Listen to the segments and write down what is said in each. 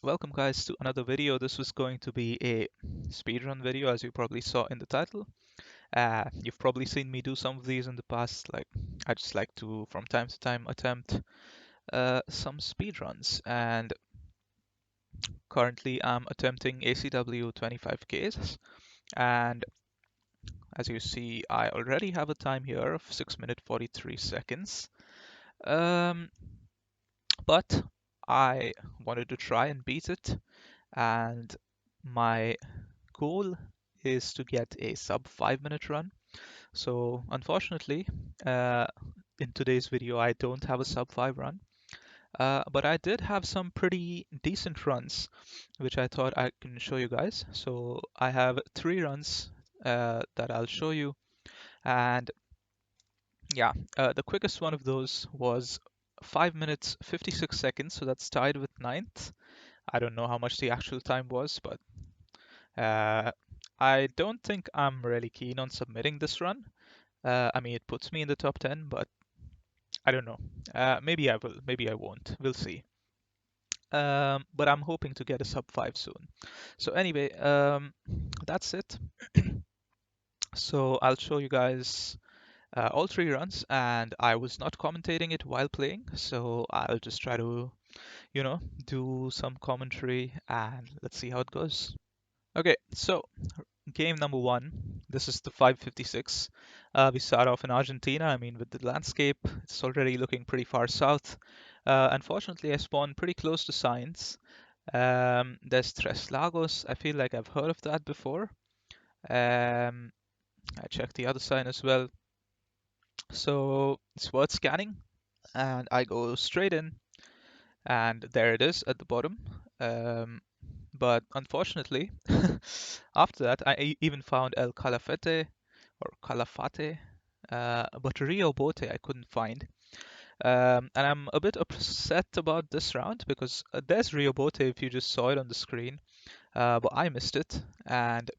Welcome guys to another video. This was going to be a speedrun video, as you probably saw in the title. You've probably seen me do some of these in the past. I just like to, from time to time, attempt some speedruns. And currently I'm attempting ACW 25Ks. And as you see, I already have a time here of 6 minutes 43 seconds. Um, but I wanted to try and beat it. And my goal is to get a sub 5 minute run. So unfortunately, uh, in today's video, I don't have a sub 5 run, but I did have some pretty decent runs, which I thought I can show you guys. So I have 3 runs that I'll show you. And yeah, the quickest one of those was 5 minutes 56 seconds. So that's tied with ninth. I don't know how much the actual time was, but Uh, I don't think I'm really keen on submitting this run. I mean, it puts me in the top 10, but I don't know. Maybe I will, maybe I won't. We'll see. But I'm hoping to get a sub 5 soon. So anyway, that's it. So I'll show you guys all 3 runs, and I was not commentating it while playing, so I'll just try to, do some commentary, and let's see how it goes. Okay, so game number 1. This is the 556. We start off in Argentina. I mean, with the landscape, it's already looking pretty far south. Unfortunately, I spawned pretty close to Science. There's Tres Lagos. I feel like I've heard of that before. I checked the other sign as well. So it's worth scanning. And I go straight in. And there it is at the bottom. But unfortunately, after that, I even found El Calafate or Calafate, but Rio Bote I couldn't find. And I'm a bit upset about this round because there's Rio Bote if you just saw it on the screen, but I missed it, and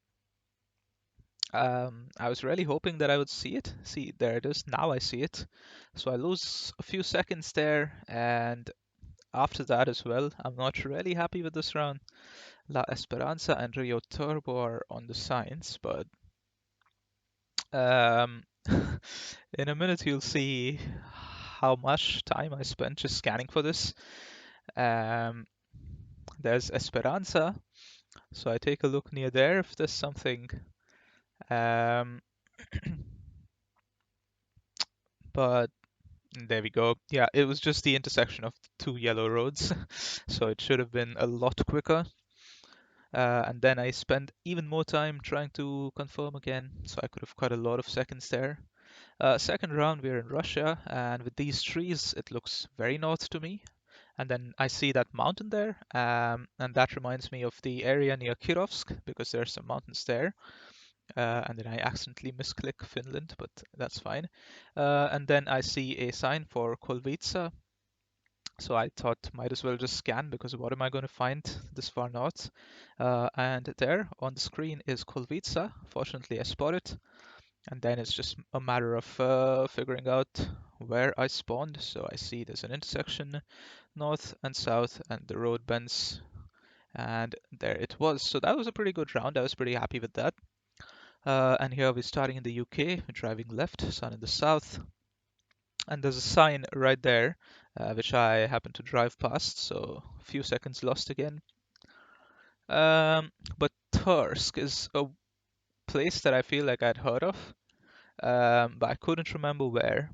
I was really hoping that I would see it. See, there it is. Now I see it. So I lose a few seconds there, and after that as well, I'm not really happy with this round. La Esperanza and Rio Turbo are on the signs, but um, in a minute you'll see how much time I spent just scanning for this. Um, there's Esperanza, so I take a look near there if there's something. Um, but there we go. Yeah, it was just the intersection of 2 yellow roads, so it should have been a lot quicker. And then I spent even more time trying to confirm again, so I could have cut a lot of seconds there. Second round, we're in Russia, and with these trees, it looks very north to me. And then I see that mountain there, and that reminds me of the area near Kirovsk, because there's some mountains there. And then I accidentally misclick Finland, but that's fine. And then I see a sign for Kolvitsa, so I thought might as well just scan, because what am I going to find this far north? And there on the screen is Kolvitsa. Fortunately, I spot it. And then it's just a matter of figuring out where I spawned. So I see there's an intersection north and south, and the road bends, and there it was. So that was a pretty good round. I was pretty happy with that. And here we're starting in the UK, we're driving left, sun in the south, and there's a sign right there, which I happen to drive past, so a few seconds lost again. But Thirsk is a place that I feel like I'd heard of, but I couldn't remember where.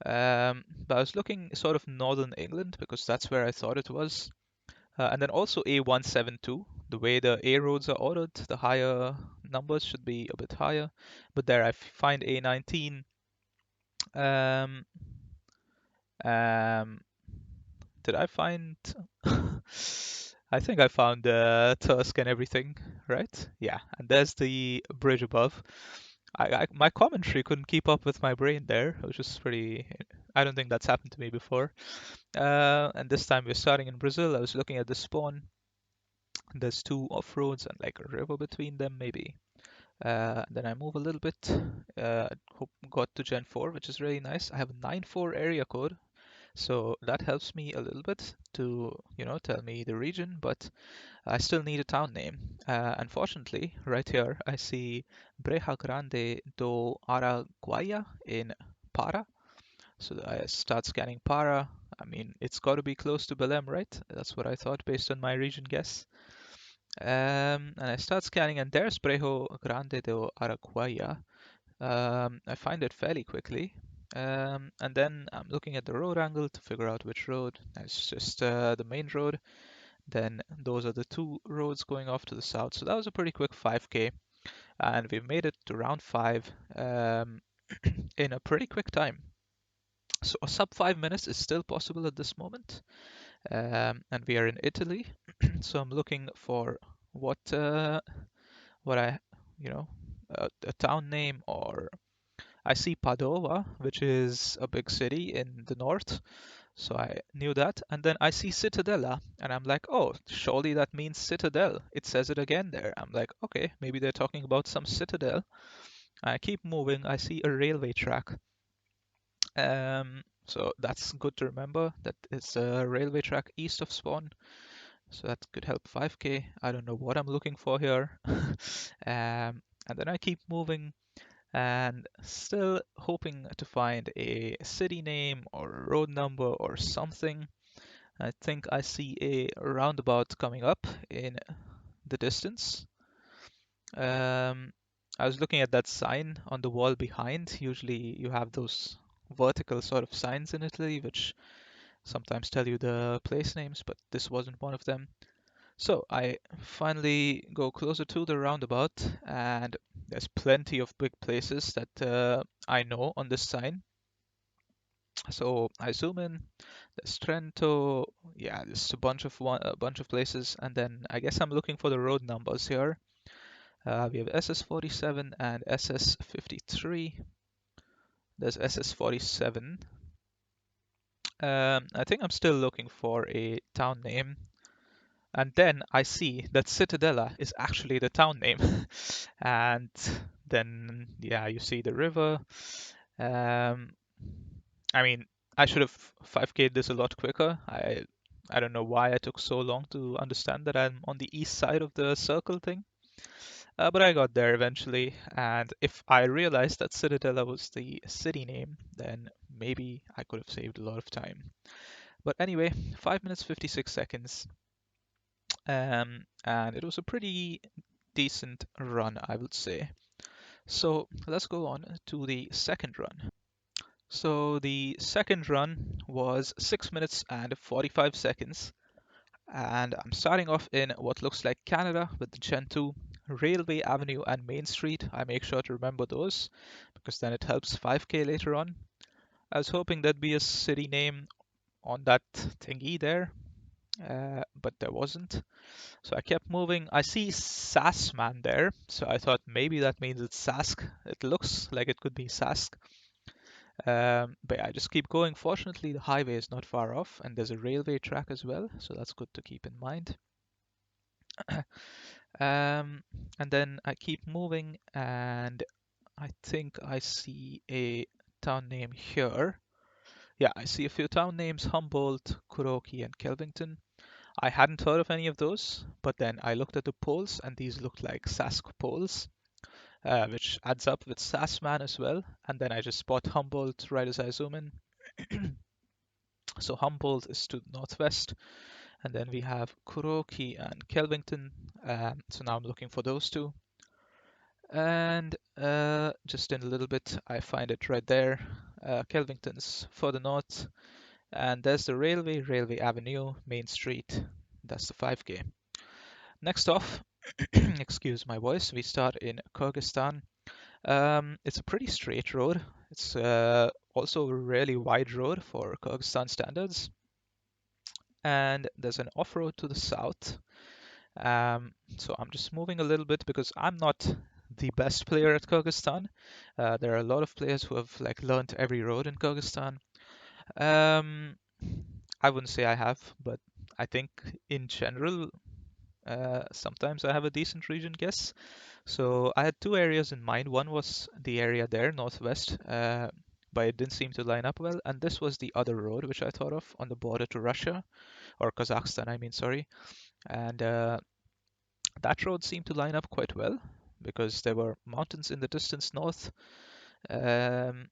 But I was looking sort of northern England because that's where I thought it was. And then also A172. The way the A roads are ordered, the higher numbers should be a bit higher. But there I find A19. Um, um, did I find? I think I found Tusk and everything, right? Yeah, and there's the bridge above. My commentary couldn't keep up with my brain there, which is pretty. I don't think that's happened to me before. And this time we're starting in Brazil. I was looking at the spawn. There's 2 off-roads and like a river between them, maybe. Then I move a little bit. Got to Gen 4, which is really nice. I have a 9-4 area code, So that helps me a little bit to, tell me the region, but I still need a town name. Unfortunately, right here, I see Breja Grande do Araguaia in Para. So I start scanning Para. I mean, it's got to be close to Belém, right? That's what I thought based on my region guess. And I start scanning, and there's Brejo Grande do Araguaia. I find it fairly quickly. And then I'm looking at the road angle to figure out which road. It's just the main road. Then those are the two roads going off to the south. So that was a pretty quick 5K. And we've made it to round 5 in a pretty quick time. So a sub 5 minutes is still possible at this moment. And we are in Italy. So I'm looking for what what I, you know, a town name, or I see Padova, which is a big city in the north. So I knew that. And then I see Cittadella, and I'm like, oh, surely that means citadel. It says it again there. I'm like, okay, maybe they're talking about some citadel. I keep moving. I see a railway track. So that's good to remember. That it's a railway track east of Spawn. So that could help 5K. I don't know what I'm looking for here. And then I keep moving and still hoping to find a city name or a road number or something. I think I see a roundabout coming up in the distance. Um, I was looking at that sign on the wall behind. Usually you have those vertical sort of signs in Italy, which sometimes tell you the place names, but this wasn't one of them. So I finally go closer to the roundabout, and there's plenty of big places that I know on this sign. So I zoom in. There's Trento. Yeah, there's a bunch of places, and then I guess I'm looking for the road numbers here. We have SS47 and SS53. There's SS47. I think I'm still looking for a town name. And then I see that Cittadella is actually the town name. And then, yeah, you see the river. Um, I mean, I should have 5K'd this a lot quicker. I don't know why I took so long to understand that I'm on the east side of the circle thing. But I got there eventually, and if I realized that Cittadella was the city name, then maybe I could have saved a lot of time. But anyway, 5 minutes 56 seconds, and it was a pretty decent run, I would say. So let's go on to the second run. So the second run was 6 minutes and 45 seconds, and I'm starting off in what looks like Canada with the Gen 2 Railway Avenue and Main Street. I make sure to remember those because then it helps 5K later on. I was hoping there'd be a city name on that thingy there, but there wasn't. So I kept moving. I see Sassman there, so I thought maybe that means it's Sask. It looks like it could be Sask. But yeah, I just keep going. Fortunately, the highway is not far off, and there's a railway track as well, so that's good to keep in mind. And then I keep moving, and I think I see a town name here. Yeah, I see a few town names: Humboldt, Kuroki, and Kelvington. I hadn't heard of any of those, but then I looked at the poles, and these looked like Sask poles, which adds up with Sassman as well. And then I just spot Humboldt right as I zoom in. So Humboldt is to the northwest, and then we have Kuroki and Kelvington. So now I'm looking for those two. And just in a little bit, I find it right there. Kelvington's further north, and there's the Railway Avenue, Main Street. That's the 5K. Next off, excuse my voice, we start in Kyrgyzstan. It's a pretty straight road. It's also a really wide road for Kyrgyzstan standards. And there's an off-road to the south. So I'm just moving a little bit because I'm not the best player at Kyrgyzstan. There are a lot of players who have like learned every road in Kyrgyzstan. Um, I wouldn't say I have, but I think in general, sometimes I have a decent region guess. So I had two areas in mind. One was the area there, northwest, but it didn't seem to line up well. And this was the other road which I thought of on the border to Russia, or Kazakhstan, I mean, sorry. And that road seemed to line up quite well because there were mountains in the distance north. Um,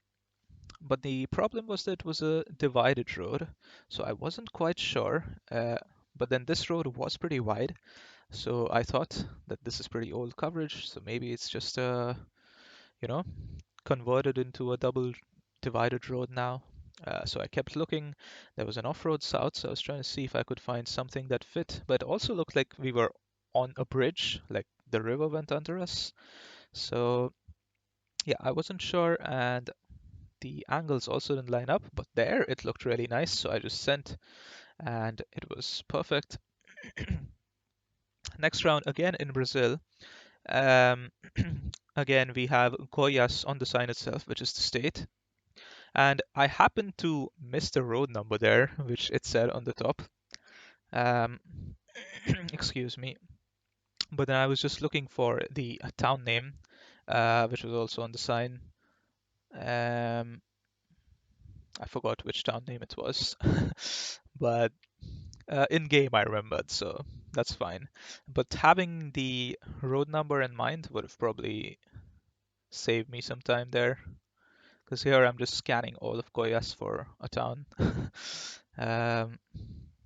but the problem was that it was a divided road, so I wasn't quite sure. But then this road was pretty wide, so I thought that this is pretty old coverage, so maybe it's just you know, converted into a double divided road now. So I kept looking. There was an off-road south, so I was trying to see if I could find something that fit, but it also looked like we were on a bridge, like the river went under us. So yeah, I wasn't sure, and the angles also didn't line up, but there it looked really nice, so I just sent, and it was perfect. Next round, again in Brazil. Um, again, we have Goiás on the sign itself, which is the state. And I happened to miss the road number there, which it said on the top. Um, excuse me. But then I was just looking for the town name, which was also on the sign. Um, I forgot which town name it was, but in game I remembered, so that's fine. But having the road number in mind would have probably saved me some time there, because here I'm just scanning all of Goiás for a town. um,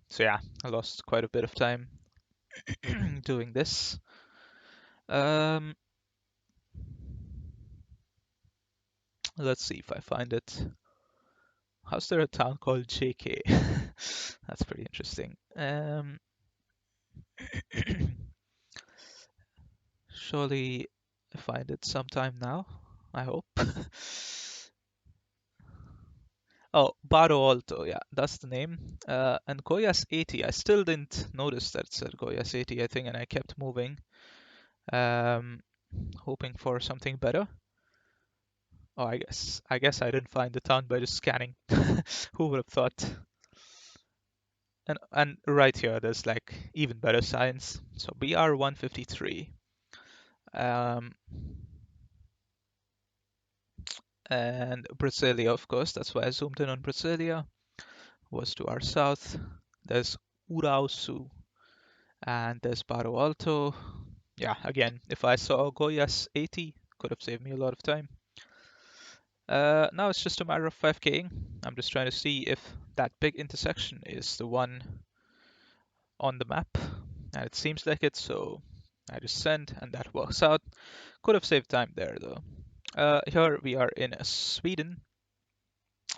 so yeah, I lost quite a bit of time doing this. Um, let's see if I find it. How's there a town called JK? That's pretty interesting. Surely find it sometime now, I hope. Oh, Barro Alto, yeah, that's the name. And Goiás 80, I still didn't notice that it said Goiás 80, I think, and I kept moving, um, hoping for something better. Oh, I guess I didn't find the town by just scanning. Who would have thought? And right here, there's like even better signs. So BR 153. Um, and Brasilia, of course, that's why I zoomed in on Brasilia, was to our south. There's Urausu, and there's Barro Alto. Yeah, again, if I saw Goiás 80, could have saved me a lot of time. Now it's just a matter of 5K'ing. I'm just trying to see if that big intersection is the one on the map, and it seems like it, so I just send, and that works out. Could have saved time there, though. Here we are in Sweden,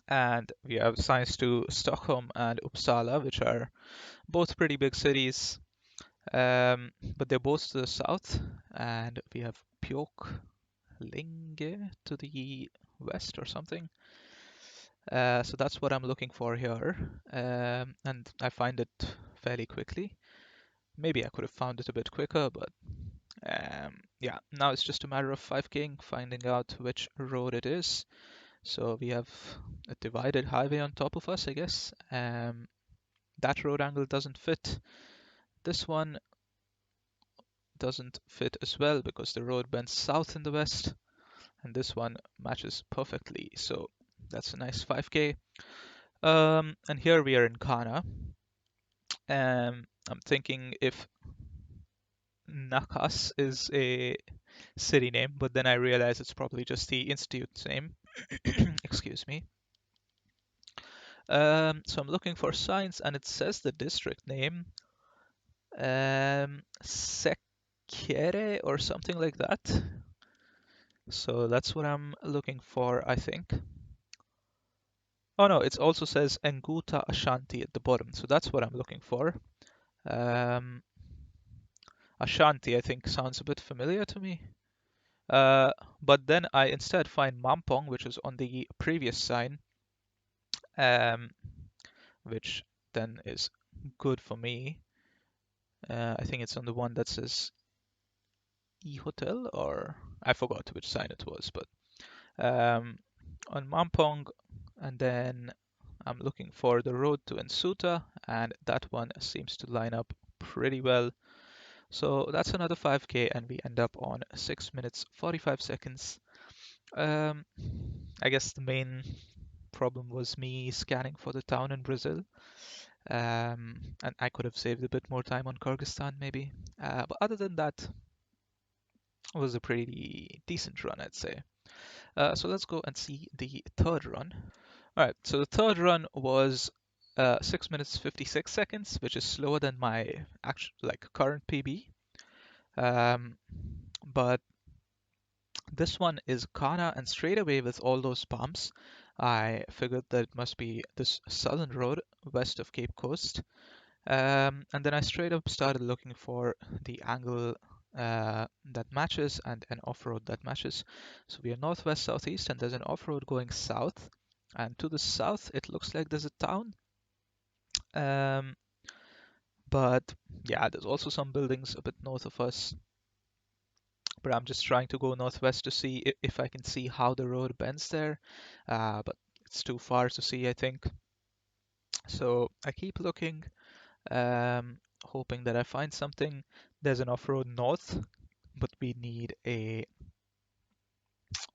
and we have signs to Stockholm and Uppsala, which are both pretty big cities, but they're both to the south, and we have Linge to the west or something. So that's what I'm looking for here, and I find it fairly quickly. Maybe I could have found it a bit quicker, but yeah, now it's just a matter of 5K'ing, finding out which road it is. So we have a divided highway on top of us, I guess. That road angle doesn't fit. This one doesn't fit as well because the road bends south in the west, and this one matches perfectly. So that's a nice 5K. And here we are in Ghana. I'm thinking if Nakas is a city name, but then I realize it's probably just the institute's name. Excuse me. So I'm looking for signs, and it says the district name, Sekere or something like that. So that's what I'm looking for, I think. Oh no, it also says Nguta Ashanti at the bottom, so that's what I'm looking for. Um, Ashanti, I think, sounds a bit familiar to me. But then I instead find Mampong, which is on the previous sign, um, which then is good for me. I think it's on the one that says E-Hotel, or I forgot which sign it was, but on Mampong, and then I'm looking for the road to Ensuta, and that one seems to line up pretty well. So that's another 5K, and we end up on 6 minutes 45 seconds. Um, I guess the main problem was me scanning for the town in Brazil. And I could have saved a bit more time on Kyrgyzstan maybe. But other than that, it was a pretty decent run, I'd say. So let's go and see the third run. All right, so the third run was 6 minutes 56 seconds, which is slower than my actual current PB. But this one is Kana, and straight away with all those bumps, I figured that it must be this southern road west of Cape Coast. And then I straight up started looking for the angle that matches and an off-road that matches. So we are northwest southeast, and there's an off-road going south. And to the south, it looks like there's a town. Um, but yeah, there's also some buildings a bit north of us. But I'm just trying to go northwest to see if I can see how the road bends there. But it's too far to see, I think. So I keep looking, hoping that I find something. There's an off-road north, but we need a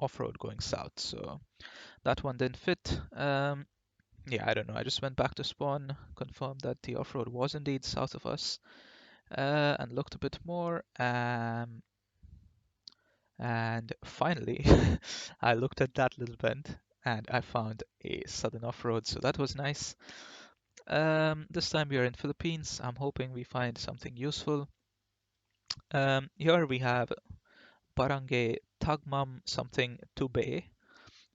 off-road going south. So that one didn't fit. Yeah, I don't know. I just went back to spawn, confirmed that the off-road was indeed south of us, and looked a bit more. And finally, I looked at that little bend and I found a southern off-road, so that was nice. This time we are in Philippines. I'm hoping we find something useful. Here we have Barangay Tagmam something Tubay,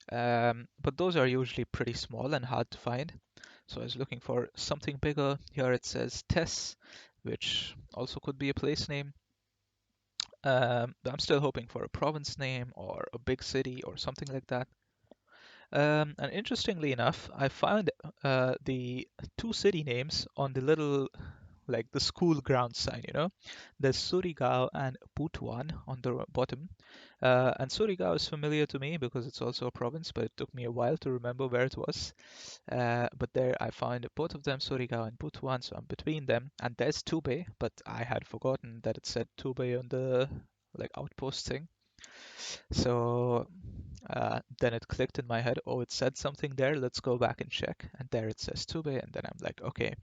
but those are usually pretty small and hard to find. So I was looking for something bigger. Here it says Tess, which also could be a place name. But I'm still hoping for a province name or a big city or something like that. And interestingly enough, I found the two city names on the little, like the school ground sign, you know. There's Surigao and Butuan on the bottom. And Surigao is familiar to me because it's also a province, but it took me a while to remember where it was. But there I found both of them, Surigao and Butuan, so I'm between them. And there's Tubay, but I had forgotten that it said Tubay on the outpost thing. So then it clicked in my head, oh, it said something there, let's go back and check. And there it says Tube, and then I'm like, okay,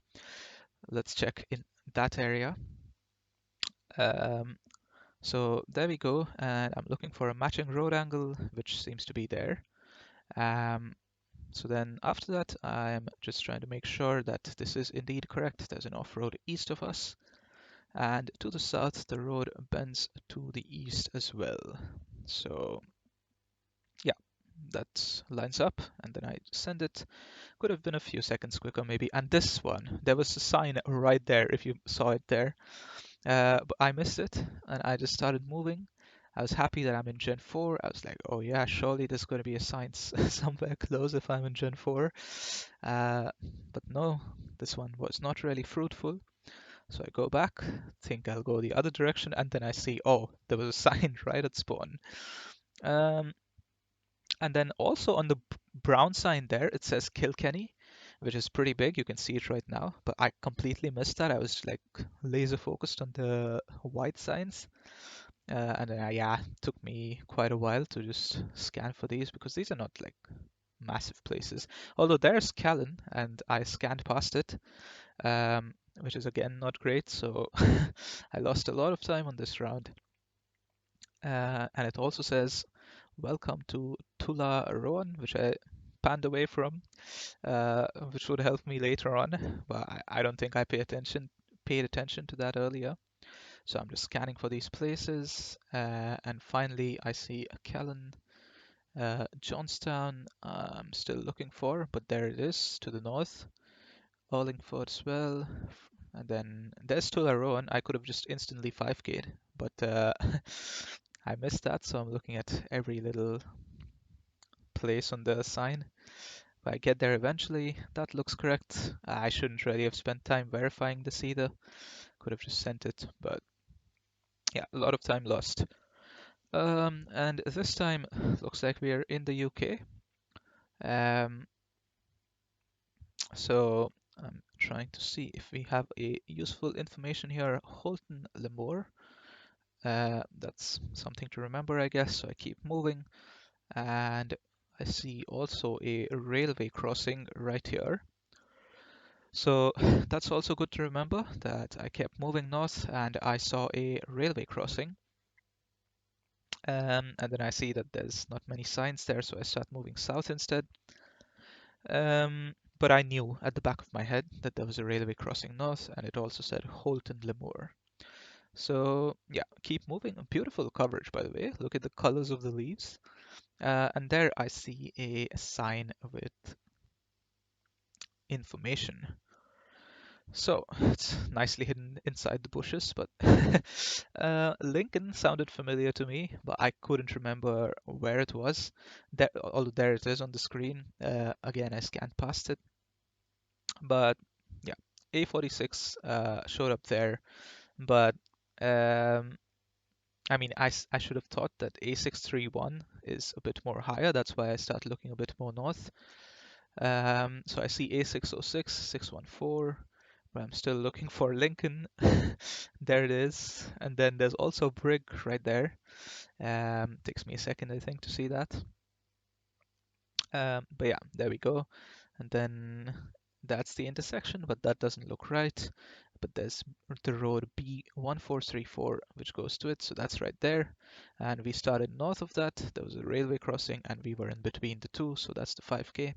let's check in that area. Um, so there we go, and I'm looking for a matching road angle, which seems to be there. Um, so then after that, I'm just trying to make sure that this is indeed correct. There's an off-road east of us, and to the south, the road bends to the east as well. So yeah, that lines up, and then I send it. Could have been a few seconds quicker maybe. And this one, there was a sign right there if you saw it there. But I missed it and I just started moving. I was happy that I'm in Gen 4. I was like, oh yeah, surely there's going to be a sign somewhere close if I'm in Gen 4. Uh, but no, this one was not really fruitful. So I go back, think I'll go the other direction, and then I see, oh, there was a sign right at spawn. Um, And then also on the brown sign there, it says Kilkenny, which is pretty big. You can see it right now, but I completely missed that. I was like laser focused on the white signs. And then, yeah, it took me quite a while to just scan for these because these are not like massive places. Although there's Callan, and I scanned past it, which is again not great. So I lost a lot of time on this round. And it also says, welcome to Tula Roan, which I panned away from, which would help me later on, but I don't think I paid attention to that earlier. So I'm just scanning for these places, and finally I see a Callan, Johnstown. I'm still looking for, but there it is to the north. Urlingford as well, and then there's Tularoan. I could have just instantly 5K'd, but I missed that, so I'm looking at every little place on the sign. But I get there eventually. That looks correct. I shouldn't really have spent time verifying this either. Could have just sent it, but yeah, a lot of time lost. And this time looks like we are in the UK. Um, so I'm trying to see if we have a useful information here. Holton Lemore. That's something to remember, I guess. So I keep moving. and I see also a railway crossing right here. So that's also good to remember that I kept moving north and I saw a railway crossing. And then I see that there's not many signs there, so I start moving south instead. But I knew at the back of my head that there was a railway crossing north, and it also said Holton Lemur. So yeah, keep moving. Beautiful coverage, by the way. Look at the colors of the leaves. And there I see a sign with information. So it's nicely hidden inside the bushes, but Lincoln sounded familiar to me, but I couldn't remember where it was. There, although there it is on the screen. Again, I scanned past it, but yeah, A46 showed up there, but um, I mean, I should have thought that A631 is a bit more higher. That's why I start looking a bit more north. So I see A606, 614, but I'm still looking for Lincoln. There it is. And then there's also Brig right there. Takes me a second, I think, to see that. But yeah, there we go. And then that's the intersection, but that doesn't look right. But there's the road B1434, which goes to it, so that's right there. And we started north of that. There was a railway crossing, and we were in between the two, so that's the 5K.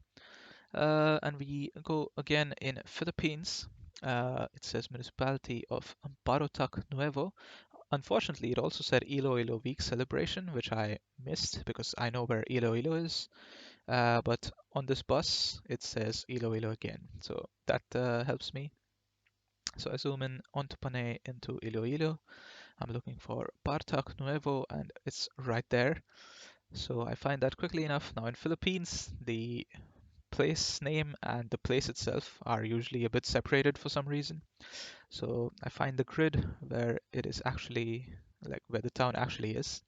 And we go again in Philippines. It says municipality of Barotac Nuevo. Unfortunately, it also said Iloilo Week celebration, which I missed because I know where Iloilo is. But on this bus, it says Iloilo again, so that helps me. So I zoom in onto Panay into Iloilo. I'm looking for Bartak Nuevo, and it's right there. So I find that quickly enough. Now in Philippines, the place name and the place itself are usually a bit separated for some reason. So I find the grid where it is actually, like where the town actually is.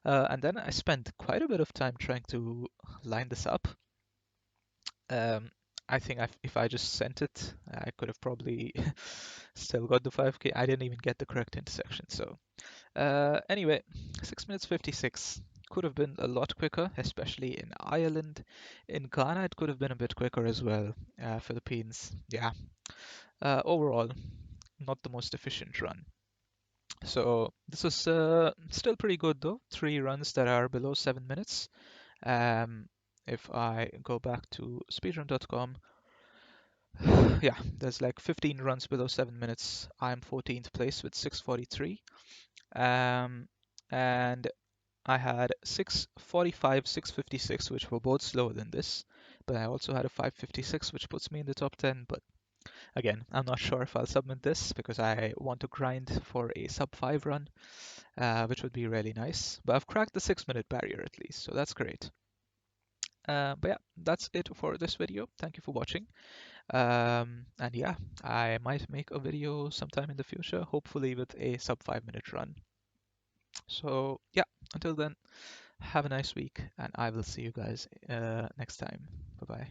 And then I spent quite a bit of time trying to line this up. Um, I think if I just sent it, I could have probably still got the 5K. I didn't even get the correct intersection. So anyway, 6 minutes 56 could have been a lot quicker, especially in Ireland. In Ghana, it could have been a bit quicker as well. Philippines, yeah. Overall, not the most efficient run. So this is still pretty good though. 3 runs that are below 7 minutes. Um, if I go back to speedrun.com, yeah, there's like 15 runs below 7 minutes. I'm 14th place with 643. And I had 645, 656, which were both slower than this, but I also had a 556, which puts me in the top 10. But again, I'm not sure if I'll submit this because I want to grind for a sub 5 run, which would be really nice. But I've cracked the 6 minute barrier at least, so that's great. But yeah, that's it for this video. Thank you for watching. And yeah, I might make a video sometime in the future, hopefully with a sub 5 minute run. So yeah, until then, have a nice week, and I will see you guys next time. Bye bye.